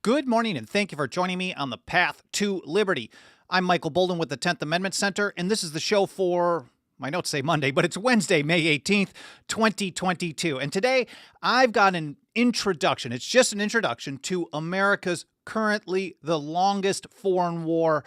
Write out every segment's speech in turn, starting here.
Good morning, and thank you for joining me on the Path to Liberty. I'm Michael Bolden with the 10th Amendment Center, and this is the show for, my notes say Monday, but it's Wednesday, May 18th, 2022. And today, I've got an introduction. It's just an introduction to America's currently the longest foreign war,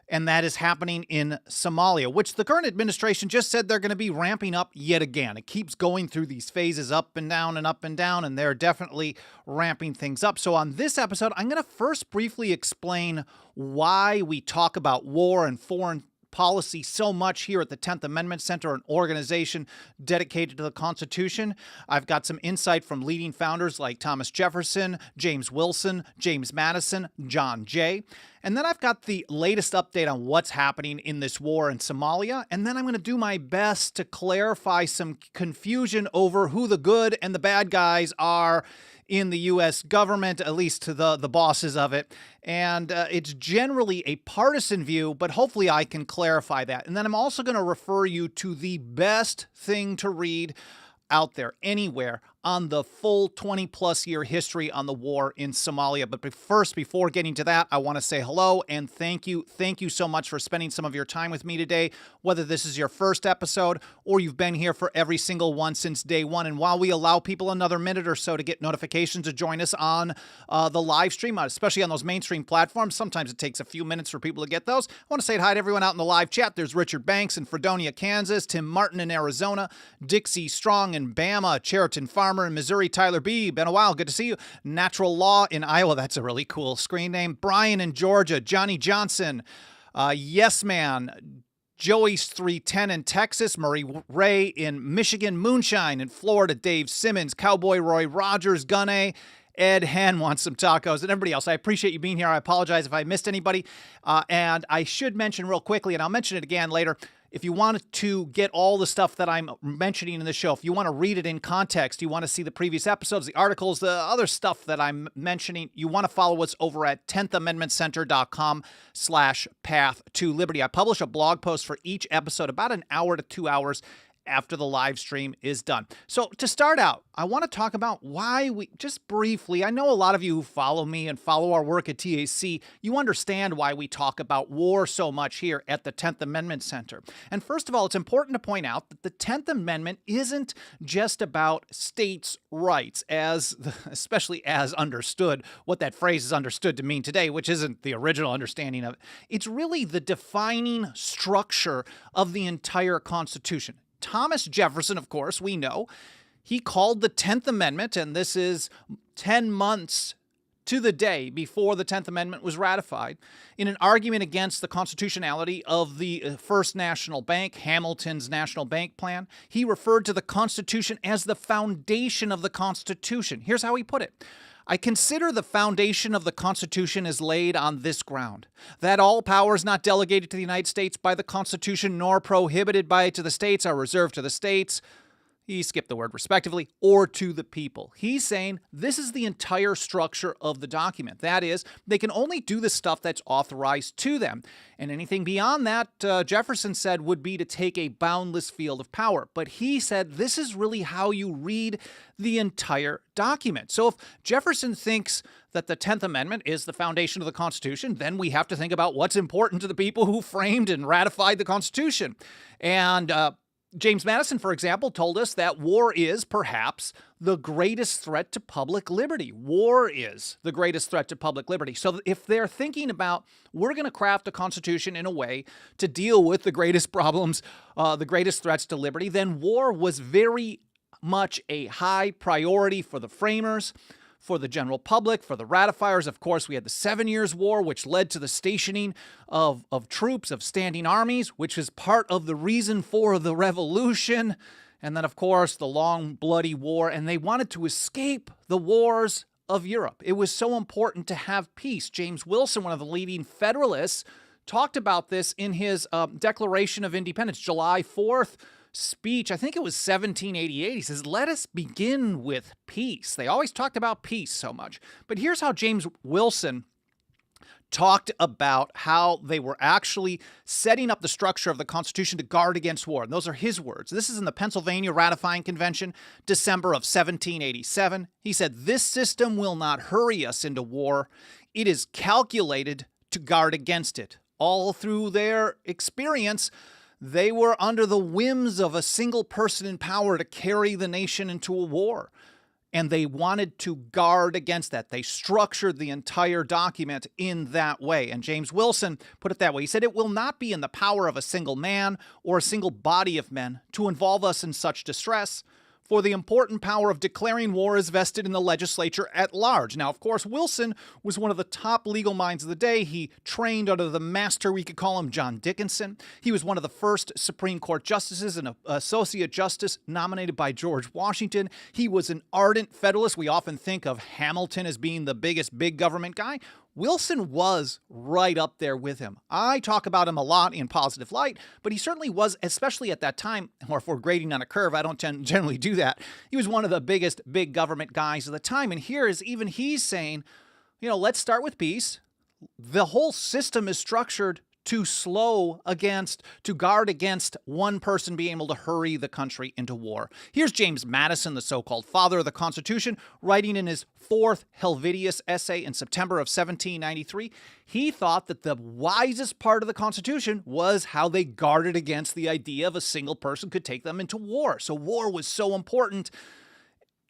and that is happening in Somalia, which the current administration just said they're going to be ramping up yet again. It keeps going through these phases up and down and up and down, and they're definitely ramping things up. So on this episode, I'm going to first briefly explain why we talk about war and foreign policy so much here at the 10th Amendment Center, an organization dedicated to the Constitution. I've got some insight from leading founders like Thomas Jefferson, James Wilson, James Madison, John Jay. And then I've got the latest update on what's happening in this war in Somalia. And then I'm going to do my best to clarify some confusion over who the good and the bad guys are in the U.S. government, at least to the bosses of it. And it's generally a partisan view, but hopefully I can clarify that. And then I'm also going to refer you to the best thing to read out there anywhere on the full 20-plus year history on the war in Somalia. But first, before getting to that, I want to say hello and thank you. Thank you so much for spending some of your time with me today, whether this is your first episode or you've been here for every single one since day one. And while we allow people another minute or so to get notifications to join us on the live stream, especially on those mainstream platforms, sometimes it takes a few minutes for people to get those. I want to say hi to everyone out in the live chat. There's Richard Banks in Fredonia, Kansas, Tim Martin in Arizona, Dixie Strong in Bama, Cheriton Farmer in Missouri, Tyler B. Been a while. Good to see you. Natural Law in Iowa. That's a really cool screen name. Brian in Georgia. Johnny Johnson. Yes Man. Joey's 310 in Texas. Murray Ray in Michigan. Moonshine in Florida. Dave Simmons. Cowboy Roy Rogers. Gunna. Ed Hen wants some tacos, and everybody else. I appreciate you being here. I apologize if I missed anybody. And I should mention real quickly, and I'll mention it again later, if you want to get all the stuff that I'm mentioning in the show, if you want to read it in context, you want to see the previous episodes, the articles, the other stuff that I'm mentioning, you want to follow us over at 10thamendmentcenter.com/path to liberty. I publish a blog post for each episode about an hour to 2 hours after the live stream is done. So to start out, I want to talk about why we, just briefly, I know a lot of you who follow me and follow our work at TAC, you understand why we talk about war so much here at the 10th Amendment Center. And first of all, it's important to point out that the 10th Amendment isn't just about states' rights, especially as understood, what that phrase is understood to mean today, which isn't the original understanding of it. It's really the defining structure of the entire Constitution. Thomas Jefferson, of course, we know, he called the 10th Amendment, and this is 10 months to the day before the 10th Amendment was ratified, in an argument against the constitutionality of the First National Bank, Hamilton's National Bank Plan. He referred to the Constitution as the foundation of the Constitution. Here's how he put it. I consider the foundation of the Constitution is laid on this ground, that all powers not delegated to the United States by the Constitution nor prohibited by it to the states are reserved to the states, he skipped the word respectively, or to the people. He's saying this is the entire structure of the document. That is, they can only do the stuff that's authorized to them. And anything beyond that, Jefferson said, would be to take a boundless field of power. But he said this is really how you read the entire document. So if Jefferson thinks that the 10th Amendment is the foundation of the Constitution, then we have to think about what's important to the people who framed and ratified the Constitution. And James Madison, for example, told us that war is perhaps the greatest threat to public liberty. War is the greatest threat to public liberty. So if they're thinking about, we're going to craft a constitution in a way to deal with the greatest problems, the greatest threats to liberty, then war was very much a high priority for the framers, for the general public, for the ratifiers. Of course, we had the 7 Years' War, which led to the stationing of troops, of standing armies, which is part of the reason for the revolution. And then, of course, the long, bloody war. And they wanted to escape the wars of Europe. It was so important to have peace. James Wilson, one of the leading Federalists, talked about this in his Declaration of Independence, July 4th speech. I think it was 1788. He says, let us begin with peace. They always talked about peace so much. But here's how James Wilson talked about how they were actually setting up the structure of the Constitution to guard against war. And those are his words. This is in the Pennsylvania Ratifying Convention, December of 1787. He said, this system will not hurry us into war. It is calculated to guard against it. All through their experience, they were under the whims of a single person in power to carry the nation into a war. And they wanted to guard against that. They structured the entire document in that way. And James Wilson put it that way. He said, it will not be in the power of a single man or a single body of men to involve us in such distress, for the important power of declaring war is vested in the legislature at large. Now, of course, Wilson was one of the top legal minds of the day. He trained under the master, we could call him, John Dickinson. He was one of the first Supreme Court justices and an associate justice nominated by George Washington. He was an ardent Federalist. We often think of Hamilton as being the biggest big government guy. Wilson was right up there with him. I talk about him a lot in positive light, but he certainly was, especially at that time, or if we're grading on a curve, I don't generally do that. He was one of the biggest big government guys of the time. And here is even he's saying, let's start with peace. The whole system is structured to guard against one person being able to hurry the country into war. Here's James Madison, the so-called father of the Constitution, writing in his fourth Helvidius essay in September of 1793. He thought that the wisest part of the Constitution was how they guarded against the idea of a single person could take them into war. So war was so important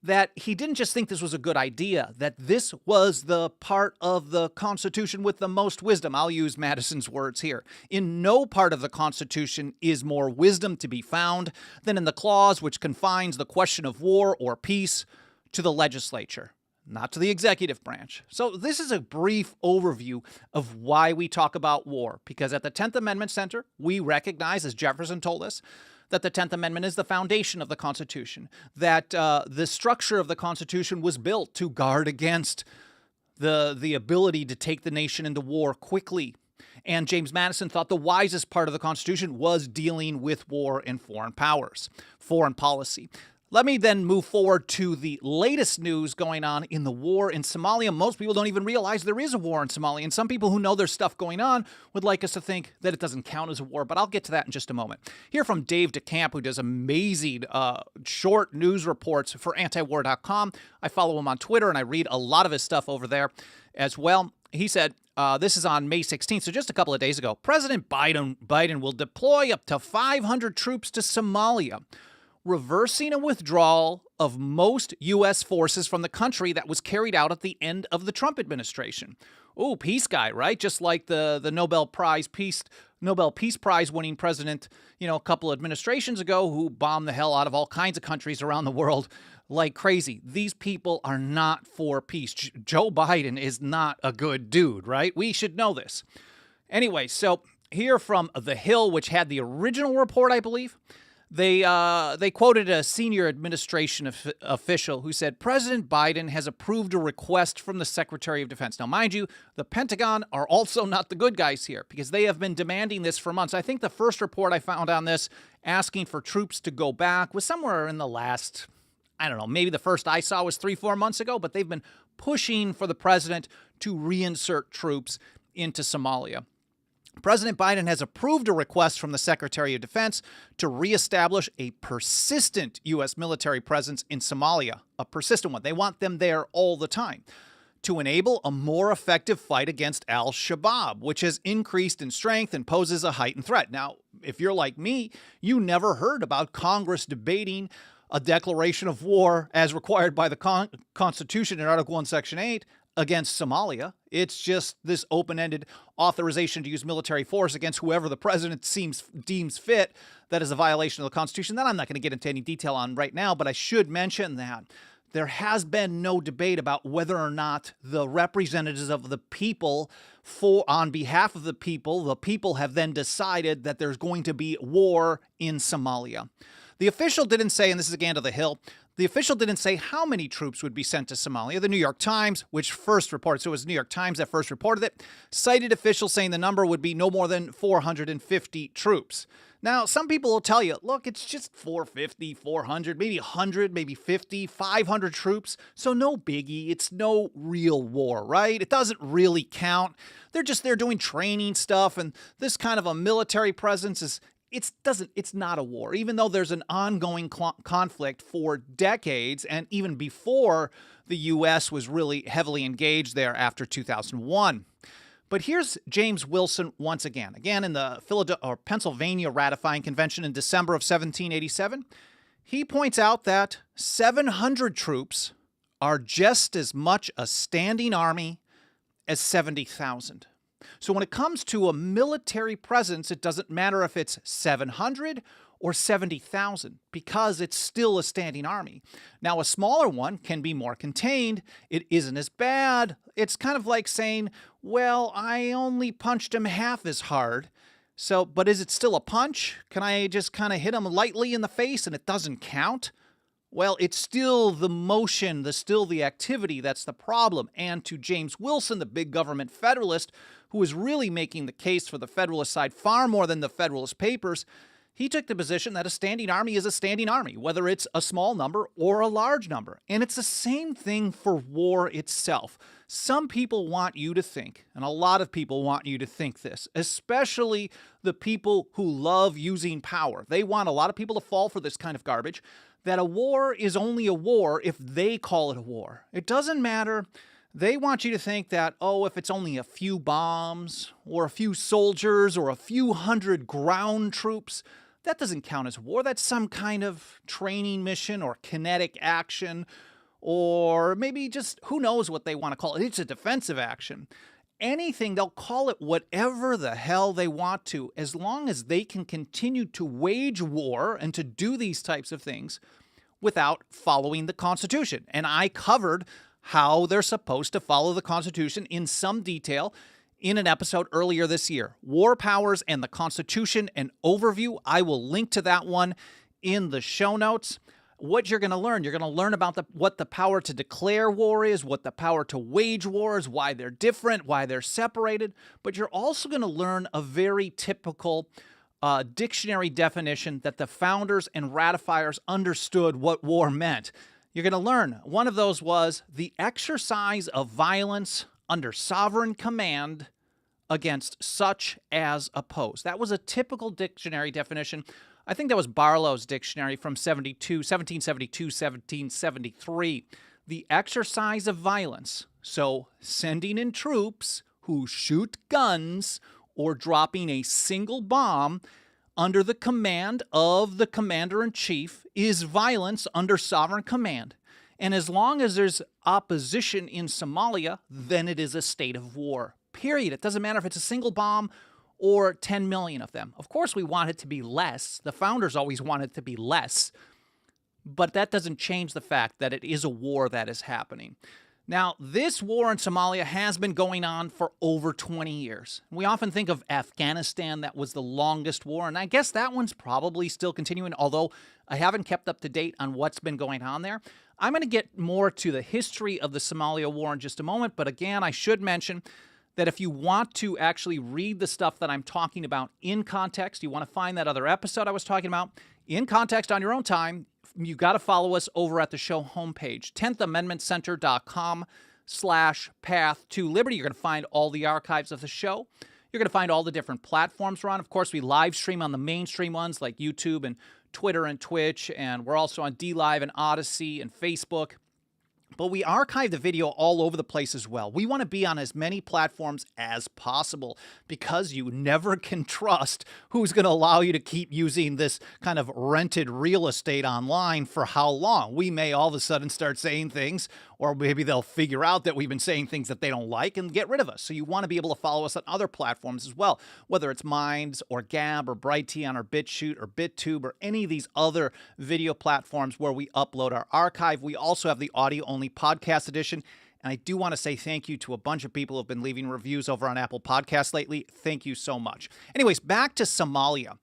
that he didn't just think this was a good idea, that this was the part of the Constitution with the most wisdom. I'll use Madison's words here. In no part of the Constitution is more wisdom to be found than in the clause which confines the question of war or peace to the legislature, not to the executive branch. So this is a brief overview of why we talk about war, because at the 10th Amendment Center, we recognize, as Jefferson told us, that the 10th Amendment is the foundation of the Constitution, that the structure of the Constitution was built to guard against the ability to take the nation into war quickly. And James Madison thought the wisest part of the Constitution was dealing with war and foreign powers, foreign policy. Let me then move forward to the latest news going on in the war in Somalia. Most people don't even realize there is a war in Somalia, and some people who know there's stuff going on would like us to think that it doesn't count as a war, but I'll get to that in just a moment. Hear from Dave DeCamp, who does amazing short news reports for antiwar.com. I follow him on Twitter, and I read a lot of his stuff over there as well. He said, this is on May 16th, so just a couple of days ago, President Biden will deploy up to 500 troops to Somalia, reversing a withdrawal of most U.S. forces from the country that was carried out at the end of the Trump administration. Oh, peace guy, right? Just like the Nobel Peace Prize winning president, a couple administrations ago who bombed the hell out of all kinds of countries around the world like crazy. These people are not for peace. Joe Biden is not a good dude, right? We should know this. Anyway, so here from The Hill, which had the original report, I believe, They quoted a senior administration official who said, President Biden has approved a request from the Secretary of Defense. Now, mind you, the Pentagon are also not the good guys here because they have been demanding this for months. I think the first report I found on this asking for troops to go back was somewhere in the last, I don't know, maybe the first I saw was 3-4 months ago, but they've been pushing for the president to reinsert troops into Somalia. President Biden has approved a request from the Secretary of Defense to reestablish a persistent U.S. military presence in Somalia, a persistent one. They want them there all the time to enable a more effective fight against al-Shabaab, which has increased in strength and poses a heightened threat. Now, if you're like me, you never heard about Congress debating a declaration of war as required by the Constitution in Article 1, Section 8 against Somalia. It's just this open-ended authorization to use military force against whoever the president deems fit. That is a violation of the Constitution. That I'm not going to get into any detail on right now, but I should mention that there has been no debate about whether or not the representatives of the people, on behalf of the people have then decided that there's going to be war in Somalia. The official didn't say, and this is again to the Hill, the official didn't say how many troops would be sent to Somalia. The New York Times, which first reported, so it was the New York Times that first reported it, cited officials saying the number would be no more than 450 troops. Now, some people will tell you, look, it's just 450, 400, maybe 100, maybe 50, 500 troops. So no biggie. It's no real war, right? It doesn't really count. They're just there doing training stuff. And this kind of a military presence it's not a war, even though there's an ongoing conflict for decades and even before the U.S. was really heavily engaged there after 2001. But here's James Wilson once again in the Pennsylvania Ratifying Convention in December of 1787. He points out that 700 troops are just as much a standing army as 70,000. So when it comes to a military presence, it doesn't matter if it's 700 or 70,000 because it's still a standing army. Now, a smaller one can be more contained. It isn't as bad. It's kind of like saying, well, I only punched him half as hard. But is it still a punch? Can I just kind of hit him lightly in the face and it doesn't count? Well, it's still the motion, still the activity that's the problem. And to James Wilson, the big government federalist, who was really making the case for the Federalist side far more than the Federalist Papers, he took the position that a standing army is a standing army, whether it's a small number or a large number. And it's the same thing for war itself. Some people want you to think, and a lot of people want you to think this, especially the people who love using power. They want a lot of people to fall for this kind of garbage, that a war is only a war if they call it a war. It doesn't matter. They want you to think that, if it's only a few bombs or a few soldiers or a few hundred ground troops, that doesn't count as war. That's some kind of training mission or kinetic action, or maybe just who knows what they want to call it. It's a defensive action. Anything, they'll call it whatever the hell they want to, as long as they can continue to wage war and to do these types of things without following the Constitution. And I covered how they're supposed to follow the Constitution in some detail in an episode earlier this year. War Powers and the Constitution, an overview. I will link to that one in the show notes. What you're going to learn about what the power to declare war is, what the power to wage war is, why they're different, why they're separated. But you're also going to learn a very typical dictionary definition that the founders and ratifiers understood what war meant. You're going to learn one of those was the exercise of violence under sovereign command against such as oppose. That was a typical dictionary definition. I think that was Barlow's dictionary from 1772, 1773. The exercise of violence. So sending in troops who shoot guns or dropping a single bomb under the command of the commander-in-chief is violence under sovereign command. And as long as there's opposition in Somalia, then it is a state of war, period. It doesn't matter if it's a single bomb or 10 million of them. Of course, we want it to be less. The founders always wanted it to be less. But that doesn't change the fact that it is a war that is happening. Now, this war in Somalia has been going on for over 20 years. We often think of Afghanistan, that was the longest war, and I guess that one's probably still continuing, although I haven't kept up to date on what's been going on there. I'm going to get more to the history of the Somalia war in just a moment, but again, I should mention that if you want to actually read the stuff that I'm talking about in context, you want to find that other episode I was talking about in context on your own time, you got to follow us over at the show homepage, 10thamendmentcenter.com/path to liberty. You're going to find all the archives of the show. You're going to find all the different platforms we're on. Of course, we live stream on the mainstream ones like YouTube and Twitter and Twitch, and we're also on DLive and Odyssey and Facebook. But we archive the video all over the place as well. We want to be on as many platforms as possible because you never can trust who's going to allow you to keep using this kind of rented real estate online for how long. We may all of a sudden start saying things or maybe they'll figure out that we've been saying things that they don't like and get rid of us. So you want to be able to follow us on other platforms as well, whether it's Minds or Gab or Brighteon or BitChute or BitTube or any of these other video platforms where we upload our archive. We also have the audio-only podcast edition. And I do want to say thank you to a bunch of people who have been leaving reviews over on Apple Podcasts lately. Thank you so much. Anyways, back to Somalia.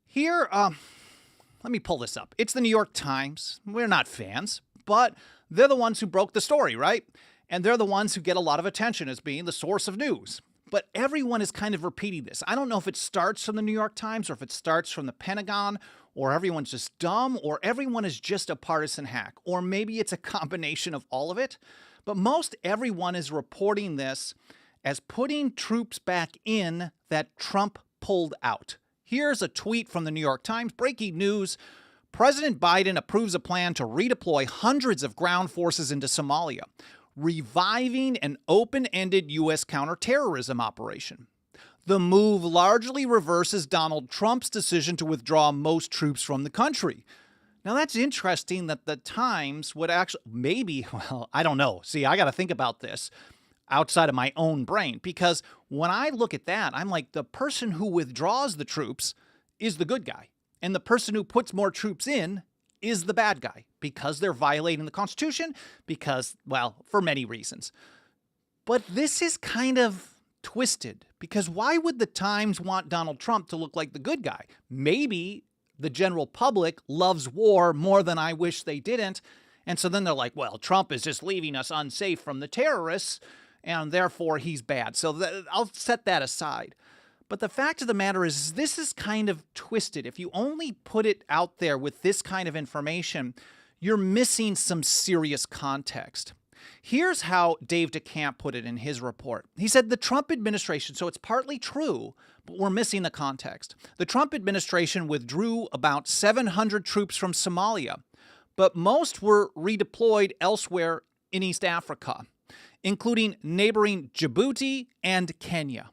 Here, let me pull this up. It's the New York Times. We're not fans, but they're the ones who broke the story, right? And they're the ones who get a lot of attention as being the source of news. But everyone is kind of repeating this. I don't know if it starts from the New York Times or if it starts from the Pentagon, or everyone's just dumb, or everyone is just a partisan hack, or maybe it's a combination of all of it. But most everyone is reporting this as putting troops back in that Trump pulled out. Here's a tweet from the New York Times. Breaking news. President Biden approves a plan to redeploy hundreds of ground forces into Somalia, reviving an open-ended U.S. counterterrorism operation. The move largely reverses Donald Trump's decision to withdraw most troops from the country. Now, that's interesting that the Times would actually, I don't know. See, I got to think about this outside of my own brain, because when I look at that, I'm like, the person who withdraws the troops is the good guy, and the person who puts more troops in is the bad guy, because they're violating the Constitution, because, well, for many reasons. But this is kind of twisted, because why would the Times want Donald Trump to look like the good guy? Maybe the general public loves war more than I wish they didn't. And so then they're like, well, Trump is just leaving us unsafe from the terrorists, and therefore he's bad. So I'll set that aside. But the fact of the matter is, this is kind of twisted. If you only put it out there with this kind of information, you're missing some serious context. Here's how Dave DeCamp put it in his report. He said the Trump administration, so it's partly true, but we're missing the context. The Trump administration withdrew about 700 troops from Somalia, but most were redeployed elsewhere in East Africa, including neighboring Djibouti and Kenya.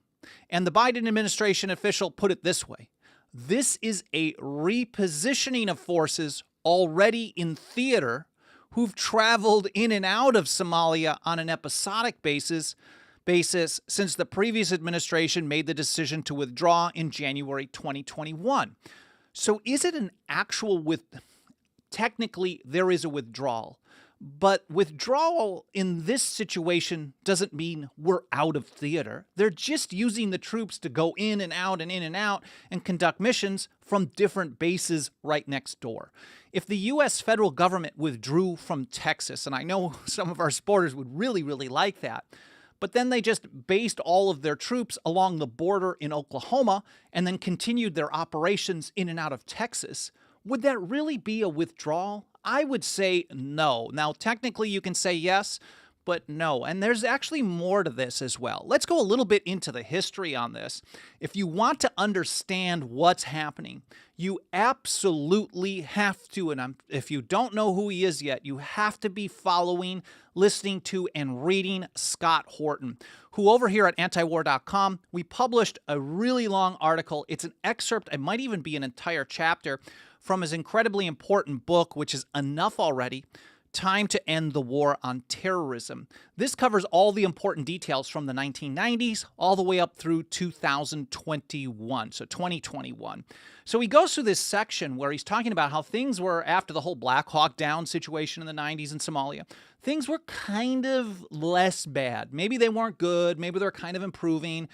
And the Biden administration official put it this way: this is a repositioning of forces already in theater who've traveled in and out of Somalia on an episodic basis since the previous administration made the decision to withdraw in January 2021. So is it an actual technically there is a withdrawal, but withdrawal in this situation doesn't mean we're out of theater. They're just using the troops to go in and out and conduct missions from different bases right next door. If the U.S. federal government withdrew from Texas, and I know some of our supporters would really, really like that, but then they just based all of their troops along the border in Oklahoma and then continued their operations in and out of Texas, would that really be a withdrawal? I would say no. Now, technically, you can say yes, but no. And there's actually more to this as well. Let's go a little bit into the history on this. If you want to understand what's happening, you absolutely have to, and if you don't know who he is yet, you have to be following, listening to, and reading Scott Horton, who over here at antiwar.com, we published a really long article. It's an excerpt, it might even be an entire chapter, from his incredibly important book, which is enough already, Time to End the War on Terrorism. This covers all the important details from the 1990s all the way up through 2021, so 2021. So he goes through this section where he's talking about how things were, after the whole Black Hawk Down situation in the 90s in Somalia, things were kind of less bad. Maybe they weren't good, maybe they're kind of improving,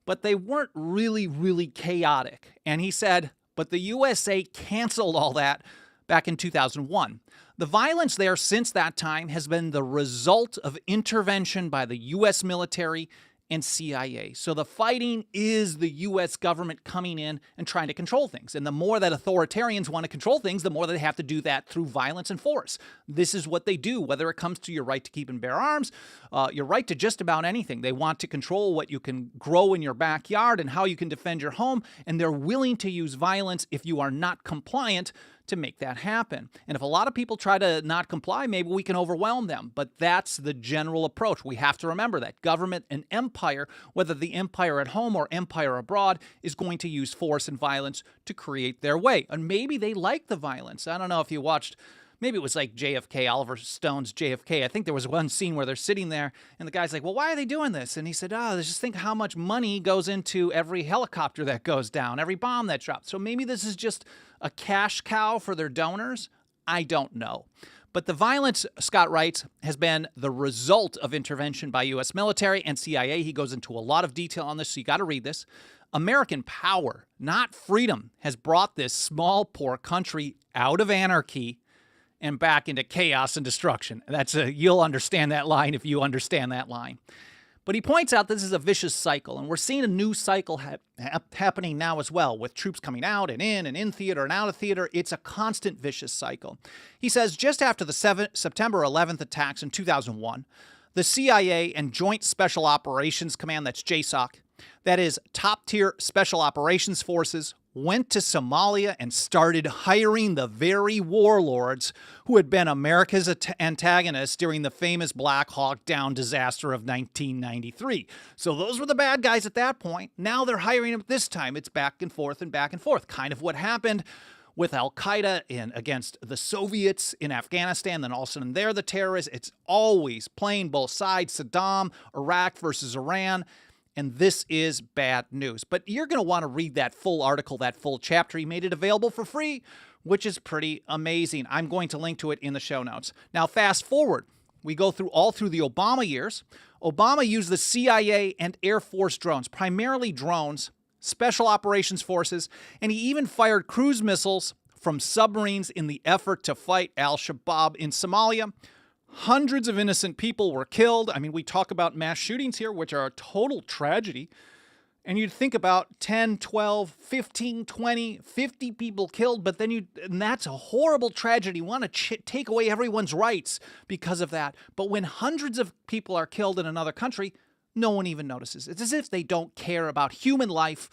but they weren't really, really chaotic. And he said, but the USA canceled all that back in 2001. The violence there since that time has been the result of intervention by the U.S. military and CIA. So the fighting is the U.S. government coming in and trying to control things. And the more that authoritarians want to control things, the more they have to do that through violence and force. This is what they do, whether it comes to your right to keep and bear arms, your right to just about anything. They want to control what you can grow in your backyard and how you can defend your home, and they're willing to use violence if you are not compliant to make that happen. And if a lot of people try to not comply, maybe we can overwhelm them. But that's the general approach. We have to remember that government and empire, whether the empire at home or empire abroad, is going to use force and violence to create their way. And maybe they like the violence. I don't know if you watched maybe it was like JFK, Oliver Stone's JFK. I think there was one scene where they're sitting there and the guy's like, well, why are they doing this? And he said, just think how much money goes into every helicopter that goes down, every bomb that drops. So maybe this is just a cash cow for their donors. I don't know. But the violence, Scott writes, has been the result of intervention by U.S. military and CIA. He goes into a lot of detail on this, so you got to read this. American power, not freedom, has brought this small, poor country out of anarchy and back into chaos and destruction. You'll understand that line if you understand that line. But he points out this is a vicious cycle, and we're seeing a new cycle happening now as well, with troops coming out and in theater and out of theater. It's a constant vicious cycle. He says just after the September 11th attacks in 2001, the CIA and Joint Special Operations Command, that's JSOC, that is top-tier special operations forces, went to Somalia and started hiring the very warlords who had been America's antagonists during the famous Black Hawk Down disaster of 1993. So those were the bad guys at that point. Now they're hiring them this time. It's back and forth, kind of what happened with Al-Qaeda against the Soviets in Afghanistan. Then all of a sudden they're the terrorists. It's always playing both sides, Saddam, Iraq versus Iran. And this is bad news. But you're going to want to read that full article, that full chapter. He made it available for free, which is pretty amazing. I'm going to link to it in the show notes. Now, fast forward. We go through the Obama years. Obama used the CIA and Air Force drones, primarily drones, special operations forces, and he even fired cruise missiles from submarines in the effort to fight al-Shabaab in Somalia. Hundreds of innocent people were killed. I mean, we talk about mass shootings here, which are a total tragedy. And you'd think about 10, 12, 15, 20, 50 people killed, but then and that's a horrible tragedy. You want to take away everyone's rights because of that. But when hundreds of people are killed in another country, no one even notices. It's as if they don't care about human life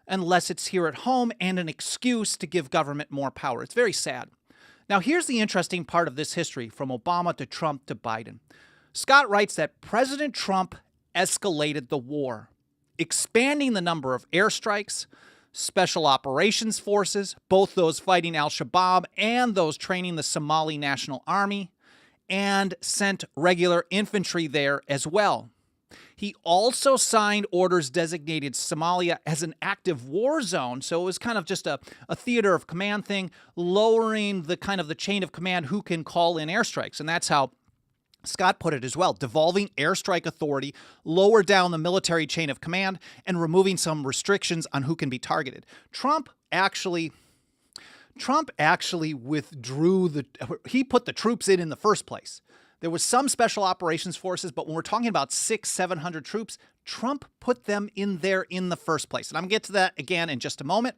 unless it's here at home and an excuse to give government more power. It's very sad. Now, here's the interesting part of this history from Obama to Trump to Biden. Scott writes that President Trump escalated the war, expanding the number of airstrikes, special operations forces, both those fighting al-Shabaab and those training the Somali National Army, and sent regular infantry there as well. He also signed orders designated Somalia as an active war zone, so it was kind of just a theater of command thing, lowering the chain of command who can call in airstrikes. And that's how Scott put it as well, devolving airstrike authority, lower down the military chain of command, and removing some restrictions on who can be targeted. Trump actually withdrew he put the troops in the first place. There was some special operations forces, but when we're talking about 600-700 troops, Trump put them in there in the first place. And I'm going to get to that again in just a moment.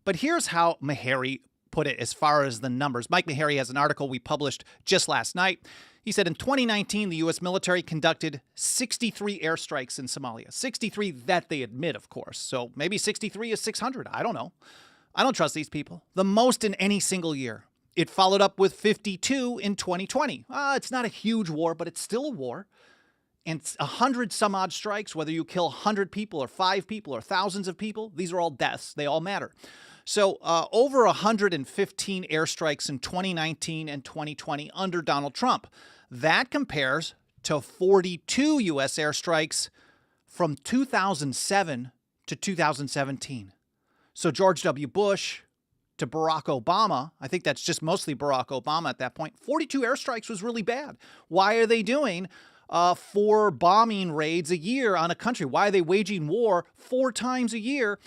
But here's how Meharry put it as far as the numbers. Mike Meharry has an article we published just last night. He said in 2019, the U.S. military conducted 63 airstrikes in Somalia. 63 that they admit, of course. So maybe 63 is 600. I don't know. I don't trust these people. The most in any single year. It followed up with 52 in 2020. It's not a huge war, but it's still a war. And 100 some odd strikes, whether you kill 100 people or 5 people or thousands of people, these are all deaths. They all matter. So over 115 airstrikes in 2019 and 2020 under Donald Trump. That compares to 42 U.S. airstrikes from 2007 to 2017. So George W. Bush to Barack Obama, I think that's just mostly Barack Obama at that point, 42 airstrikes was really bad. Why are they doing 4 bombing raids a year on a country? Why are they waging war 4 times a year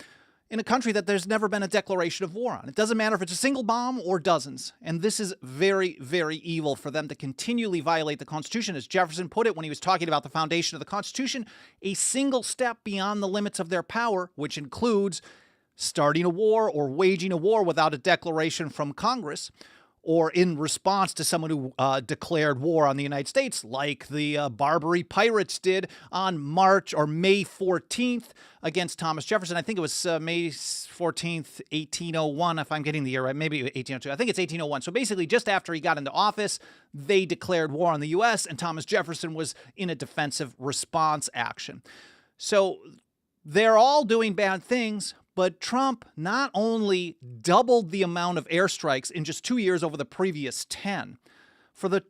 in a country that there's never been a declaration of war on? It doesn't matter if it's a single bomb or dozens. And this is very, very evil for them to continually violate the Constitution. As Jefferson put it when he was talking about the foundation of the Constitution, a single step beyond the limits of their power, which includes starting a war or waging a war without a declaration from Congress, or in response to someone who declared war on the United States, like the Barbary Pirates did on May 14th against Thomas Jefferson. I think it was May 14th, 1801, if I'm getting the year right, maybe 1802. I think it's 1801. So basically, just after he got into office, they declared war on the U.S., and Thomas Jefferson was in a defensive response action. So they're all doing bad things, But Trump not only doubled the amount of airstrikes in just 2 years over the previous 10. For the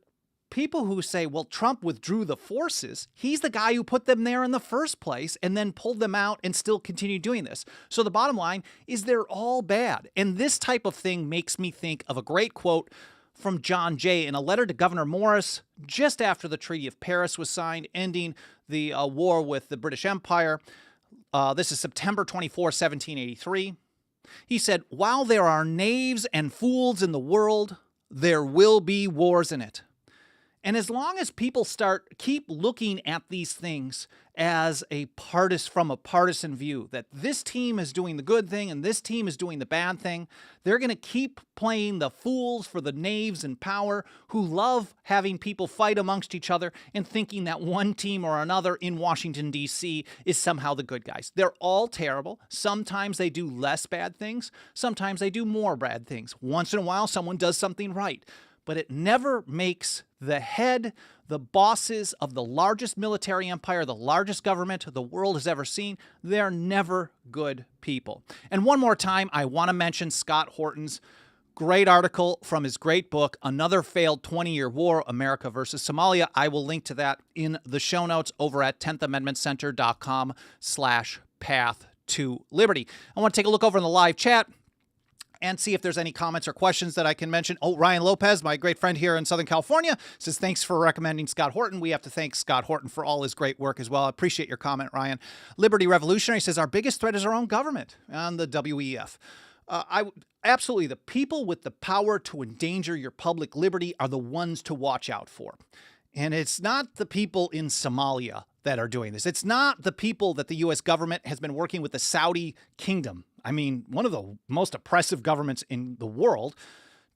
people who say, well, Trump withdrew the forces, he's the guy who put them there in the first place and then pulled them out and still continue doing this. So the bottom line is they're all bad. And this type of thing makes me think of a great quote from John Jay in a letter to Governor Morris just after the Treaty of Paris was signed, ending the war with the British Empire. This is September 24, 1783. He said, "While there are knaves and fools in the world, there will be wars in it." And as long as people keep looking at these things as from a partisan view, that this team is doing the good thing and this team is doing the bad thing, they're going to keep playing the fools for the knaves in power who love having people fight amongst each other and thinking that one team or another in Washington, D.C. is somehow the good guys. They're all terrible. Sometimes they do less bad things. Sometimes they do more bad things. Once in a while, someone does something right. But it never makes the bosses of the largest military empire, the largest government the world has ever seen, they're never good people. And one more time, I want to mention Scott Horton's great article from his great book, Another Failed 20-Year War, America versus Somalia. I will link to that in the show notes over at 10thamendmentcenter.com/path to liberty. I want to take a look over in the live chat and see if there's any comments or questions that I can mention. Oh, Ryan Lopez, my great friend here in Southern California, says, thanks for recommending Scott Horton. We have to thank Scott Horton for all his great work as well. I appreciate your comment, Ryan. Liberty Revolutionary says, our biggest threat is our own government on the WEF. Absolutely, the people with the power to endanger your public liberty are the ones to watch out for. And it's not the people in Somalia that are doing this. It's not the people that the U.S. government has been working with the Saudi kingdom. I mean, one of the most oppressive governments in the world,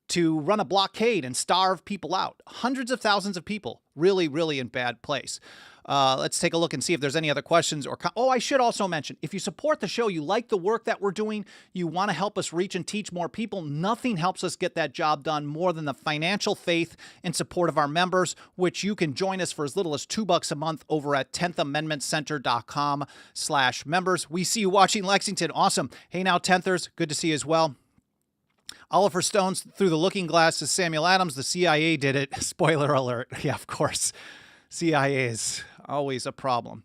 to run a blockade and starve people out. Hundreds of thousands of people, really, really in bad place. Let's take a look and see if there's any other questions or I should also mention, if you support the show, you like the work that we're doing, you want to help us reach and teach more people, nothing helps us get that job done more than the financial faith and support of our members, which you can join us for as little as $2 a month over at 10thamendmentcenter.com/members. We see you watching Lexington. Awesome. Hey now, 10thers, good to see you as well. Oliver Stone's Through the Looking Glass is Samuel Adams. The CIA did it. Spoiler alert. Yeah, of course. CIA is always a problem.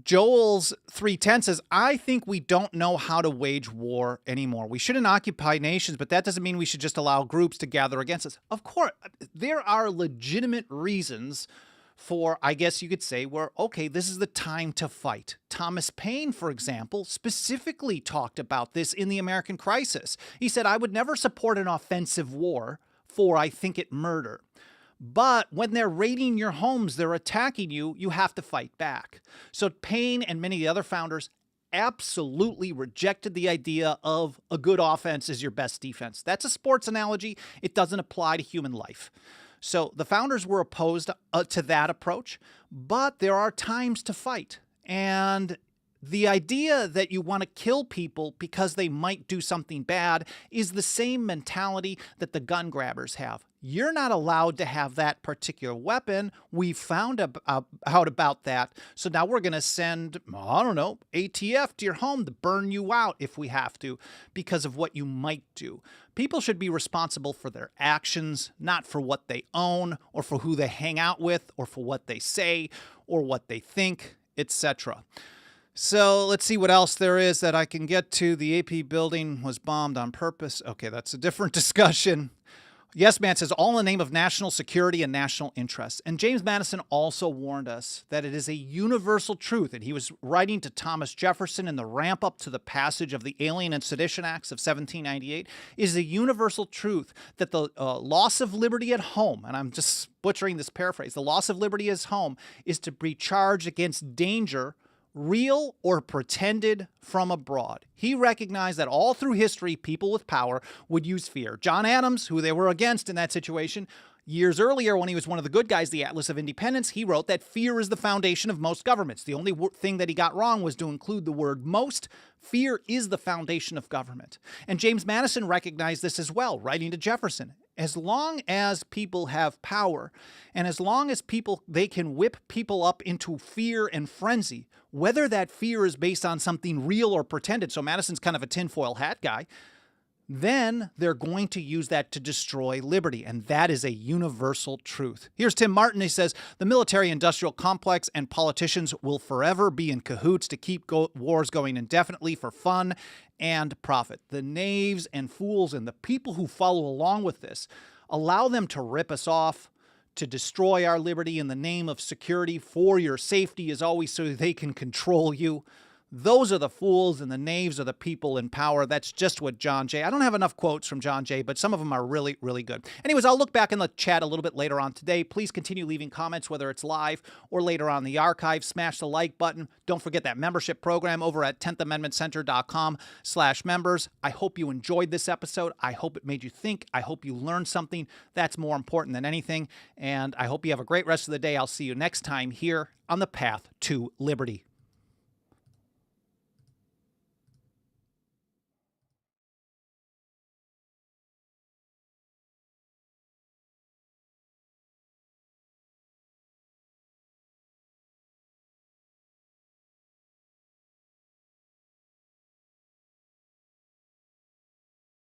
Joel's 310 says, I think we don't know how to wage war anymore. We shouldn't occupy nations, but that doesn't mean we should just allow groups to gather against us. Of course, there are legitimate reasons for, I guess you could say, where, okay, this is the time to fight. Thomas Paine, for example, specifically talked about this in the American Crisis. He said, I would never support an offensive war, for I think it murder. But when they're raiding your homes, they're attacking you, you have to fight back. So Paine and many of the other founders absolutely rejected the idea of a good offense is your best defense. That's a sports analogy. It doesn't apply to human life. So the founders were opposed to that approach, but there are times to fight. And the idea that you want to kill people because they might do something bad is the same mentality that the gun grabbers have. You're not allowed to have that particular weapon. We found out about that. So now we're going to send, I don't know, ATF to your home to burn you out if we have to because of what you might do. People should be responsible for their actions, not for what they own or for who they hang out with or for what they say or what they think, etc. So let's see what else there is that I can get to. The AP building was bombed on purpose. Okay, that's a different discussion. Yes Man says, all in the name of national security and national interests. And James Madison also warned us that it is a universal truth, and he was writing to Thomas Jefferson in the ramp up to the passage of the Alien and Sedition Acts of 1798, is a universal truth that the loss of liberty at home, and I'm just butchering this paraphrase, the loss of liberty at home is to be charged against danger real or pretended from abroad. He recognized that all through history, people with power would use fear. John Adams, who they were against in that situation, years earlier when he was one of the good guys, the Atlas of Independence, he wrote that fear is the foundation of most governments. The only thing that he got wrong was to include the word most. Fear is the foundation of government. And James Madison recognized this as well, writing to Jefferson. As long as people have power, and as long as they can whip people up into fear and frenzy, whether that fear is based on something real or pretended, so Madison's kind of a tinfoil hat guy, then they're going to use that to destroy liberty. And that is a universal truth. Here's Tim Martin. He says, the military-industrial complex and politicians will forever be in cahoots to keep wars going indefinitely for fun and profit. The knaves and fools and the people who follow along with this, allow them to rip us off, to destroy our liberty in the name of security for your safety as always so they can control you. Those are the fools, and the knaves are the people in power. That's just what John Jay. I don't have enough quotes from John Jay, but some of them are really, really good. Anyways, I'll look back in the chat a little bit later on today. Please continue leaving comments, whether it's live or later on in the archive. Smash the like button. Don't forget that membership program over at 10thamendmentcenter.com/members. I hope you enjoyed this episode. I hope it made you think. I hope you learned something. That's more important than anything. And I hope you have a great rest of the day. I'll see you next time here on the Path to Liberty.